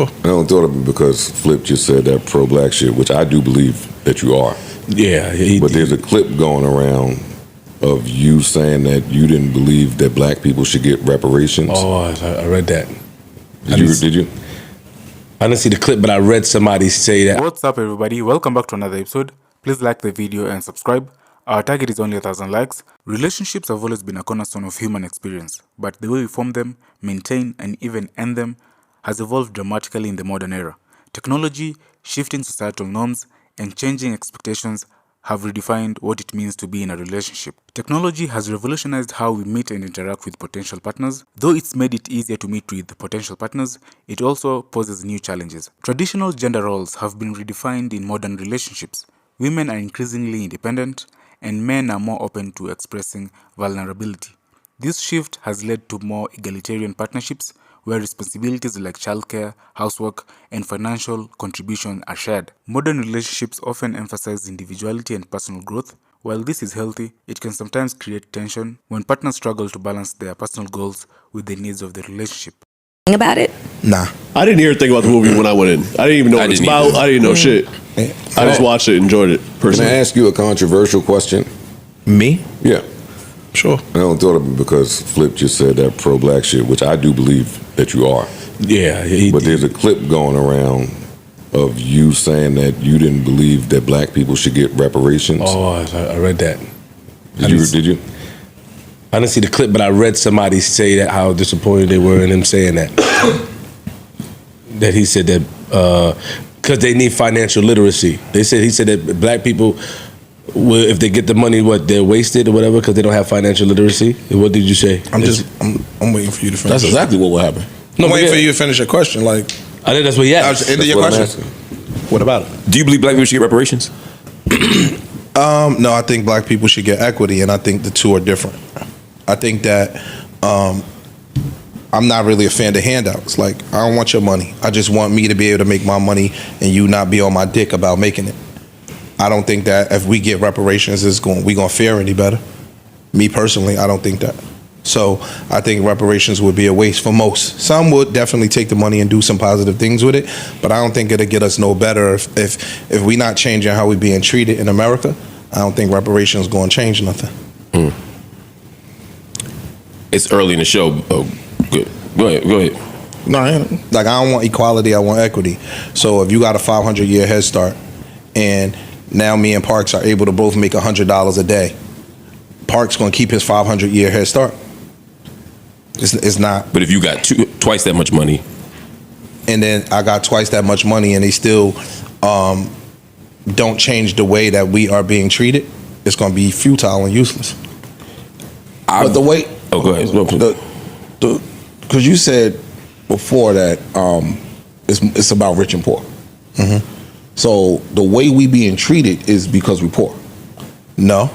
Sure. I don't thought of it because Flip just said that pro-black shit, which I do believe that you are. Yeah. But there's a clip going around of you saying that you didn't believe that black people should get reparations. Oh, I read that. Did you? I didn't see the clip, but I read somebody say that. What's up, everybody? Welcome back to another episode. Please like the video and subscribe. Our target is only 1,000 likes. Relationships have always been a cornerstone of human experience, but the way we form them, maintain, and even end them has evolved dramatically in the modern era. Technology, shifting societal norms, and changing expectations have redefined what it means to be in a relationship. Technology has revolutionized how we meet and interact with potential partners. Though it's made it easier to meet with potential partners, it also poses new challenges. Traditional gender roles have been redefined in modern relationships. Women are increasingly independent, and men are more open to expressing vulnerability. This shift has led to more egalitarian partnerships where responsibilities like childcare, housework, and financial contribution are shared. Modern relationships often emphasize individuality and personal growth. While this is healthy, it can sometimes create tension when partners struggle to balance their personal goals with the needs of the relationship. About it? Nah. I didn't hear a thing about the movie when I went in. I didn't even know what it's about. I didn't know shit. I just watched it, enjoyed it Can personally. I ask you a controversial question? Me? Yeah. Sure. I don't thought of it because Flip just said that pro-black shit, which I do believe that you are. Yeah. But there's a clip going around of you saying that you didn't believe that black people should get reparations. Oh, I read that. Did you? I didn't see the clip, but I read somebody say that how disappointed they were in him saying that. That he said that because they need financial literacy. He said that black people, if they get the money, they're wasted or whatever because they don't have financial literacy. What did you say? I'm waiting for you to finish. That's exactly what will happen. I'm waiting for you to finish your question. Like, I think that's what he asked. End of your question. What about it? Do you believe black people should get reparations? No, I think black people should get equity, and I think the two are different. I think that I'm not really a fan of handouts. Like, I don't want your money. I just want me to be able to make my money and you not be on my dick about making it. I don't think that if we get reparations, we gonna fare any better. Me personally, I don't think that. So I think reparations would be a waste for most. Some would definitely take the money and do some positive things with it, but I don't think it'll get us no better if we not changing how we being treated in America. I don't think reparations going to change nothing. It's early in the show. Oh, good. Go ahead. No, like, I don't want equality. I want equity. So if you got a 500-year head start, and now me and Parks are able to both make $100 a day, Parks going to keep his 500-year head start. It's not. But if you got twice that much money, and then I got twice that much money, and they still don't change the way that we are being treated, it's going to be futile and useless. But the way. Oh, go ahead. Because you said before that it's about rich and poor. Mm-hmm. So the way we being treated is because we're poor. No,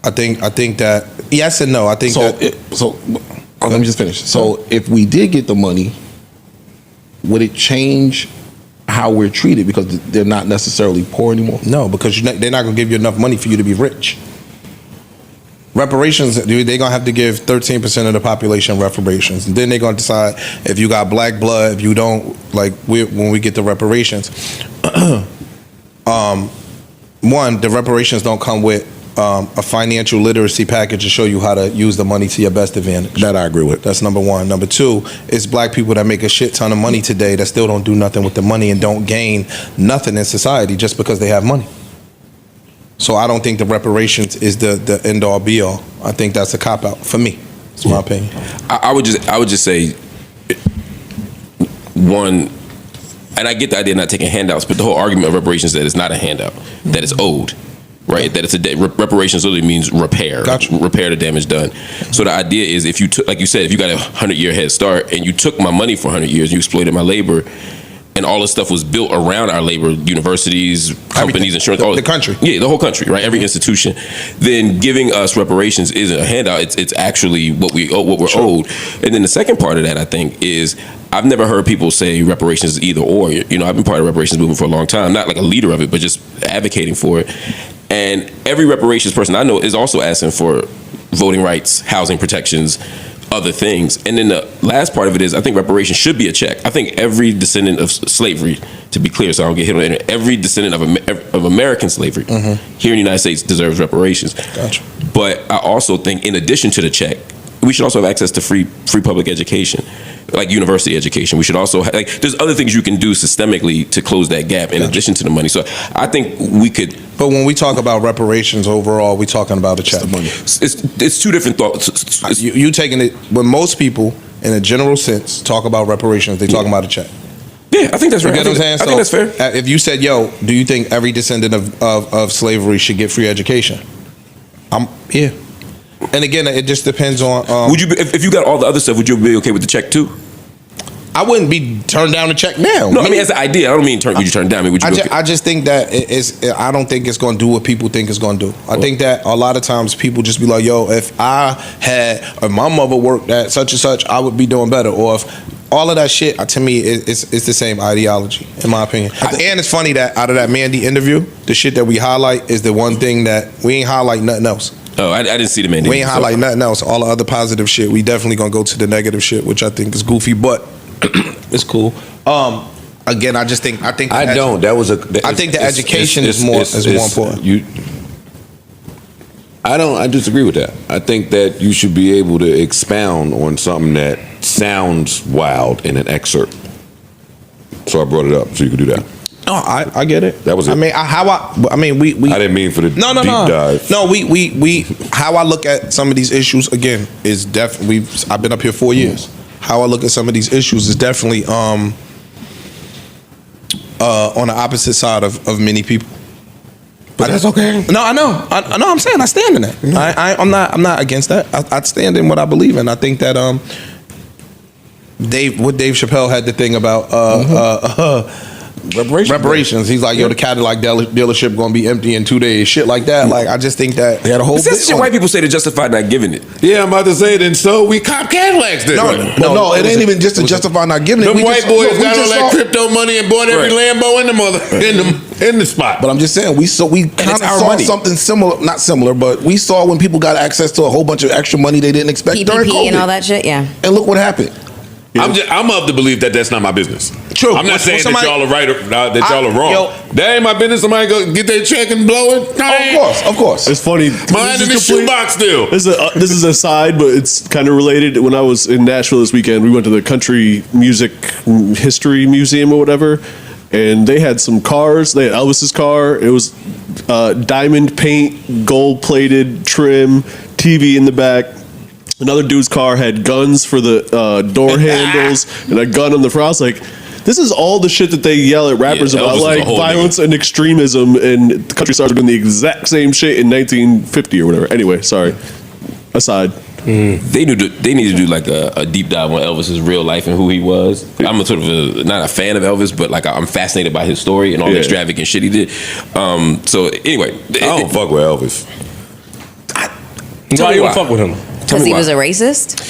I think that yes and no. I think let me just finish. So if we did get the money, would it change how we're treated because they're not necessarily poor anymore? No, because they're not going to give you enough money for you to be rich. Reparations, they're going to have to give 13% of the population reparations. And then they're going to decide if you got black blood, if you don't, like when we get the reparations. One, the reparations don't come with a financial literacy package to show you how to use the money to your best advantage. That I agree with. That's number one. Number two, it's black people that make a shit ton of money today that still don't do nothing with the money and don't gain nothing in society just because they have money. So I don't think the reparations is the end all be all. I think that's a cop out for me. It's my opinion. I would just say one, and I get the idea of not taking handouts, but the whole argument of reparations is that it's not a handout, that it's owed, right? That it's reparations literally means repair, Gotcha. Repair the damage done. So the idea is if you took, like you said, if you got a 100-year head start and you took my money for 100 years, you exploited my labor, and all this stuff was built around our labor, universities, companies, insurance, all the country. Yeah, the whole country, right? Every institution. Then giving us reparations isn't a handout. It's actually what we're owed. And then the second part of that, I think, is I've never heard people say reparations is either or. You know, I've been part of the reparations movement for a long time, not like a leader of it, but just advocating for it. And every reparations person I know is also asking for voting rights, housing protections, other things. And then the last part of it is, I think reparations should be a check. I think every descendant of slavery, to be clear, so I don't get hit on the internet, every descendant of American slavery here in the United States deserves reparations. Gotcha. But I also think, in addition to the check, we should also have access to free public education, like university education. We should also have, there's other things you can do systemically to close that gap in addition to the money. So I think we could. But when we talk about reparations overall, we're talking about a check. It's two different thoughts. You taking it, when most people, in a general sense, talk about reparations, they talking about a check. Yeah, I think that's right. You get what I'm saying? I think that's fair. If you said, yo, do you think every descendant of slavery should get free education? Yeah. And again, it just depends on. Would you, if you got all the other stuff, would you be okay with the check too? I wouldn't be turned down the check now. No, I mean as an idea. I don't mean would you turn it down? I mean, would you? I just think that I don't think it's going to do what people think it's going to do. I think that a lot of times people just be like, "Yo, if my mother worked at such and such, I would be doing better." Or if all of that shit, to me, it's the same ideology, in my opinion. And it's funny that out of that Mandy interview, the shit that we highlight is the one thing that we ain't highlight nothing else. Oh, I didn't see the Mandy. We ain't highlight nothing else. All the other positive shit, we definitely gonna go to the negative shit, which I think is goofy, but it's cool. Again, I think the education is more important. I disagree with that. I think that you should be able to expound on something that sounds wild in an excerpt. So I brought it up so you could do that. No, I get it. That was it. I mean, we I didn't mean for the deep dive. No, we how I look at some of these issues again is definitely. I've been up here 4 years. How I look at some of these issues is definitely on the opposite side of many people. But that's okay. No, I know. I'm saying I stand in that. I'm not against that. I stand in what I believe in. I think that Dave Chappelle had the thing about reparations. He's like, yo, the Cadillac dealership going to be empty in 2 days. Shit like that. Like, I just think that they had a whole. That's shit white people say to justify not giving it. Yeah, I'm about to say it. And so we cop Cadillacs then. No, it ain't even just to justify not giving it. Them white boys got all that crypto money and bought every Lambo in the spot. But I'm just saying, we kind of saw something similar, not similar, but we saw when people got access to a whole bunch of extra money they didn't expect during COVID and all that shit. Yeah. And look what happened. Yeah. I'm of the belief that that's not my business. True. I'm not saying that y'all are right or that y'all are wrong. That ain't my business. Somebody go get their check and blow it. Of course. It's funny. Mine in the shoebox still. This is a side, but it's kind of related. When I was in Nashville this weekend, we went to the Country Music History Museum or whatever, and they had some cars. They had Elvis's car. It was diamond paint, gold plated trim, TV in the back. Another dude's car had guns for the door handles and a gun on the front. I was like, this is all the shit that they yell at rappers about, like violence and extremism, and the country stars are doing the exact same shit in 1950 or whatever. Anyway, sorry. Aside. They need to do like a deep dive on Elvis's real life and who he was. I'm not a fan of Elvis, but like I'm fascinated by his story and all the extravagant shit he did. So anyway, I don't fuck with Elvis. Why you don't fuck with him? Because he was a racist?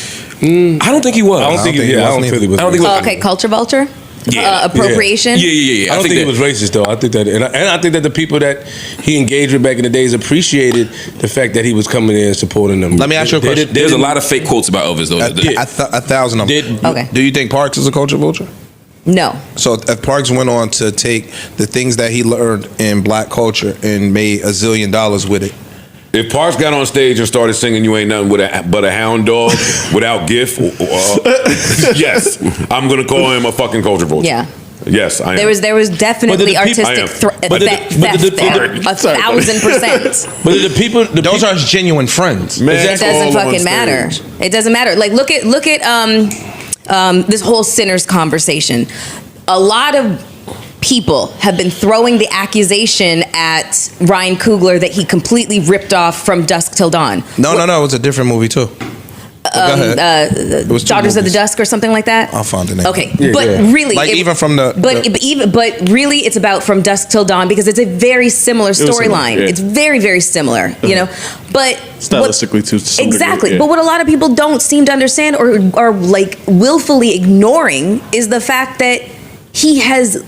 I don't think he was. I don't think he was. Okay, culture vulture? Appropriation? Yeah. I don't think he was racist though. I think that, and I think that the people that he engaged with back in the days appreciated the fact that he was coming in and supporting them. Let me ask you a question. There's a lot of fake quotes about Elvis though. 1,000 of them. Okay. Do you think Parks is a culture vulture? No. So if Parks went on to take the things that he learned in black culture and made $1 zillion with it, if Parks got on stage and started singing "You Ain't Nothing but a Hound Dog" without GIF, yes, I'm gonna call him a fucking culture vulture. Yeah. Yes, I am. There was definitely artistic theft there, 1,000%. But the people, those are genuine friends. Man, it doesn't fucking matter. It doesn't matter. Like look at this whole sinners conversation. A lot of people have been throwing the accusation at Ryan Coogler that he completely ripped off From Dusk Till Dawn. No, it was a different movie too. It was Daughters of the Dusk or something like that. I'll find the name. Okay, really, like even from but really, it's about From Dusk Till Dawn because it's a very similar storyline. It's very, very similar, you know. But stylistically, to some exactly. degree, But what a lot of people don't seem to understand or like willfully ignoring is the fact that he has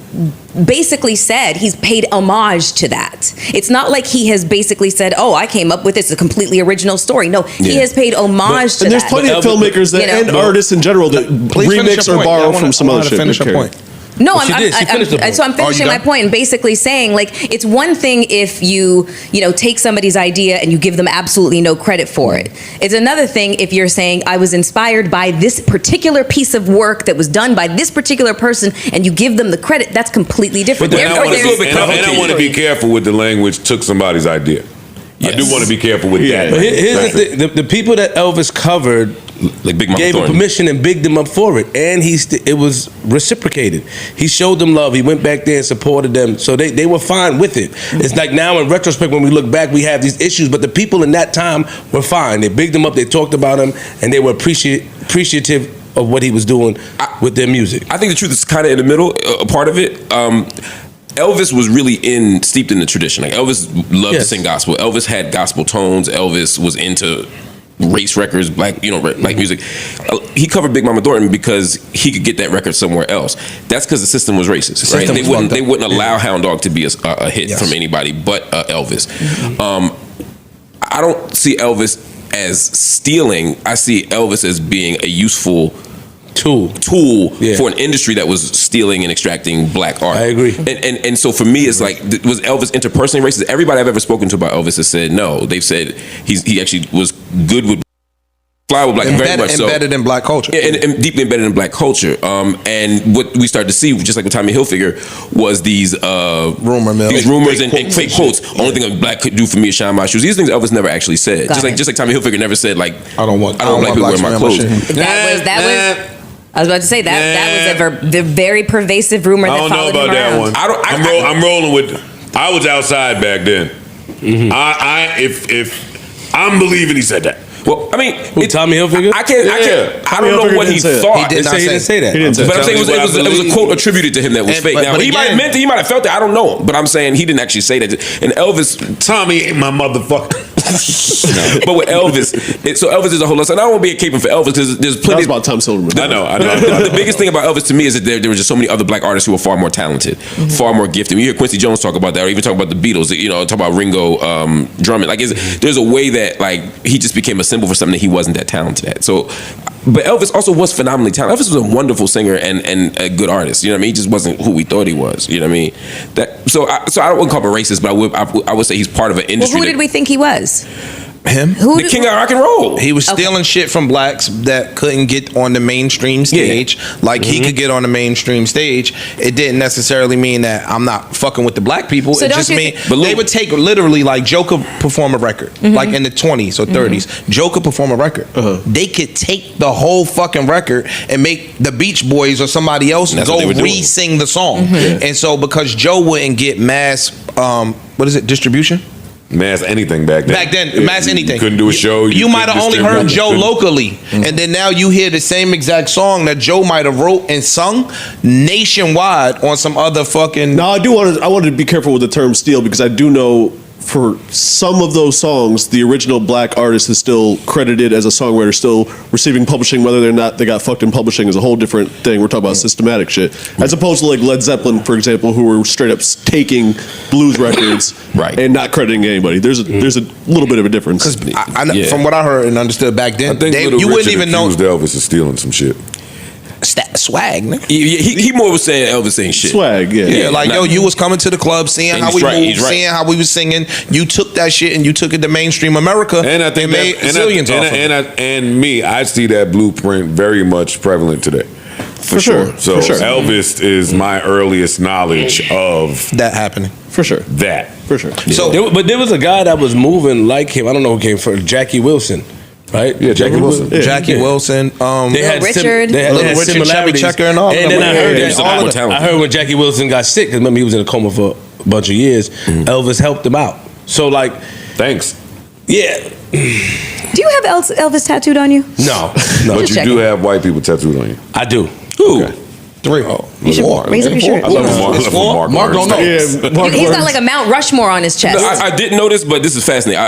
basically said he's paid homage to that. It's not like he has basically said, "Oh, I came up with this, a completely original story." No, he has paid homage to And there's that. plenty of filmmakers that, You know? and artists in general that Please finish remix your or point. borrow I from some wanna other shit. finish Don't your care. point. No, Well, she did. She finished the point. so I'm finishing you my done? point and basically saying, like, it's one thing if you take somebody's idea and you give them absolutely no credit for it. It's another thing if you're saying, I was inspired by this particular piece of work that was done by this particular person, and you give them the credit. That's completely different. But then And I wanna Therefore, be a there's- bit and I want to be careful with the language took somebody's idea. I do Yes. want to be careful with that. But here's the thing: the people that Elvis covered Like Big Mama gave him Thornton. permission and bigged him up for it, and it was reciprocated. He showed them love. He went back there and supported them, so they were fine with it. It's like now in retrospect, when we look back, we have these issues, but the people in that time were fine. They bigged him up. They talked about him, and they were appreciative of what he was doing with their music. I think the truth is kind of in the middle, a part of it. Elvis was really steeped in the tradition. Like Elvis loved to sing gospel. Elvis had gospel tones. Elvis was into race records, black music. He covered Big Mama Thornton because he could get that record somewhere else. That's because the system was racist, right? system was They fucked wouldn't up. allow Hound Dog to be a hit Yes. from anybody but Elvis. I don't see Elvis as stealing. I see Elvis as being a useful tool Yeah. for an industry that was stealing and extracting black art. I agree. And so for me, it's like, was Elvis interpersonally racist? Everybody I've ever spoken to about Elvis has said no. They've said he actually was good with fly with black, very much so. Embedded in black culture. And deeply embedded in black culture. And what we started to see, just like with Tommy Hilfiger, was these Rumor mill. these rumors and fake quotes. Only thing a black could do for me is shine my shoes. These things Elvis never actually said. Got Just like Tommy Hilfiger never said, like, I don't want black people wearing my clothes. that was. I was about to say that was a very pervasive rumor I that don't know followed about him that around. one. I'm rolling with. I was outside back then. If I'm believing he said that. Well, I mean, Tommy Hilfiger? I don't know what he thought. He did not He didn't say that. He didn't say But I'm saying Tell me it was a quote attributed to him that was And- fake. but- Now but he might have again- meant it, he might have felt it. I don't know, but I'm saying he didn't actually say that. And Elvis, Tommy ain't my motherfucker. but with Elvis, so Elvis is a whole lot. And I don't want to be a caping for Elvis because there's That plenty. was about Tom Silverman. I know. The biggest thing about Elvis to me is that there were just so many other black artists who were far more talented, far more gifted. You hear Quincy Jones talk about that, or even talk about the Beatles. Talk about Ringo drumming. Like, there's a way that like he just became a symbol for something that he wasn't that talented at. So, but Elvis also was phenomenally talented. Elvis was a wonderful singer and a good artist. You know what I mean? He just wasn't who we thought he was. You know what I mean? So I don't want to call him a racist, but I would say he's part of an Well, industry. who did we think he was? Him? The king of rock and roll. He was stealing shit from blacks that couldn't get on the mainstream stage. Like he could get on the mainstream stage. It didn't necessarily mean that I'm not fucking with the black people. So it don't just you mean think- they would take literally like Joe could perform a record like in the 20s or 30s. Joe could perform a record. They could take the whole fucking record and make the Beach Boys or somebody else That's go what they were doing. re-sing the song. And so because Joe wouldn't get mass distribution. Mass anything back then. Back then, mass anything. You couldn't do a show. You might have only heard Joe couldn't- locally, and then now you hear the same exact song that Joe might have wrote and sung nationwide on some other fucking. Now I wanted to be careful with the term steal because I do know for some of those songs, the original black artist is still credited as a songwriter, still receiving publishing, whether or not they got fucked in publishing is a whole different thing. We're talking about systematic shit. As opposed to like Led Zeppelin, for example, who were straight up taking blues records Right. and not crediting anybody. There's a little bit of a difference. Because from what I heard and understood back then, I think you Little wouldn't Richard even know accused Elvis of stealing some shit. swag, nigga. He more was saying Elvis ain't shit. Swag, yeah. Yeah, like you was coming to the club, seeing And how he's we right, moved, he's right. seeing how we was singing. You took that shit and you took it to mainstream America, And I think made zillions off of it. I see that blueprint very much prevalent today. For sure. So For sure. Elvis is my earliest knowledge of That happening. For sure. that. For sure. So But there was a guy that was moving like him. I don't know who came first. Jackie Wilson, right? Yeah, Jackie Wilson. Jackie Wilson, They had Richard. They had Little Richard, Chubby similarities. Checker and all of And them. then I heard Yeah, that yeah, all more of talented. I heard when Jackie Wilson got sick, because remember he was in a coma for a bunch of years. Elvis helped him out. So like, Thanks. yeah, Do you have Elvis tattooed on you? no, But you checking. do have white people tattooed on you. I do. Who? Okay. 3. You should raise up your shirt. I love Mark. It's four? Mark don't know. Yeah, Mark He's got Burns. like a Mount Rushmore on his chest. I didn't notice, but this is fascinating.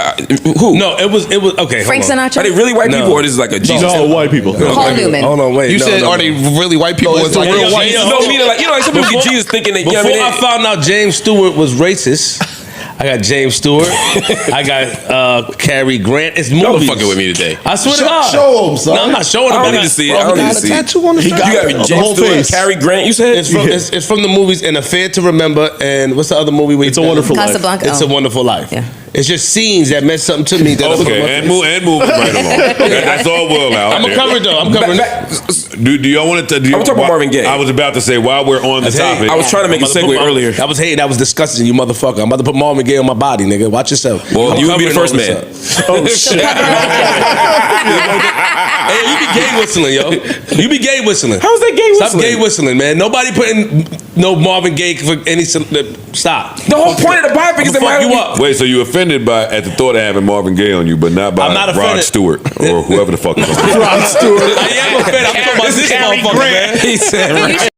Who? No, it was okay. Frank hold on. Sinatra. Are they really white No. people, or this is like a Jesus? No, white people. Paul Newman. Hold on, wait. You no, said, no, are no. they really white people? No, It's like real white. Jesus. No, meaning like some people get Jesus thinking that. You know Before what I I found out James Stewart was racist, I got James Stewart. I got Cary Grant. It's Y'all movies. fucking with me today. I swear to God. Show him, son. No, I'm not showing him. I don't need to see it. I don't need to see it. tattoo on his You got James Stewart, Cary Grant. You said It's from the movies An Affair to Remember and what's the other movie? It's a Wonderful Life. Casablanca. It's a Wonderful Life. Yeah. It's just scenes that meant something to me. That Okay, and move right along. That's all well out. I'm there. covered though. I'm covering. Do y'all want to? I'm talking about Marvin Gaye. I was about to say while we're on the topic. I was trying to make a segue earlier. That was hating. That was disgusting, you motherfucker. I'm about to put Marvin Gaye on my body, nigga. Watch yourself. Well, I'm you would be the covering first all man. this up. Oh shit! Hey, you be gay whistling, yo. You be gay whistling. How's that gay Stop whistling? gay whistling, man. Nobody putting no Marvin Gaye for any. Stop. The whole point of the biopic is that fuck you up. Wait, so you offended at the thought of having Marvin Gaye on you, but not by I'm not Rod offended. Stewart or whoever the fuck. Rod Stewart. I am offended. I'm talking about this motherfucker, man. He said, right.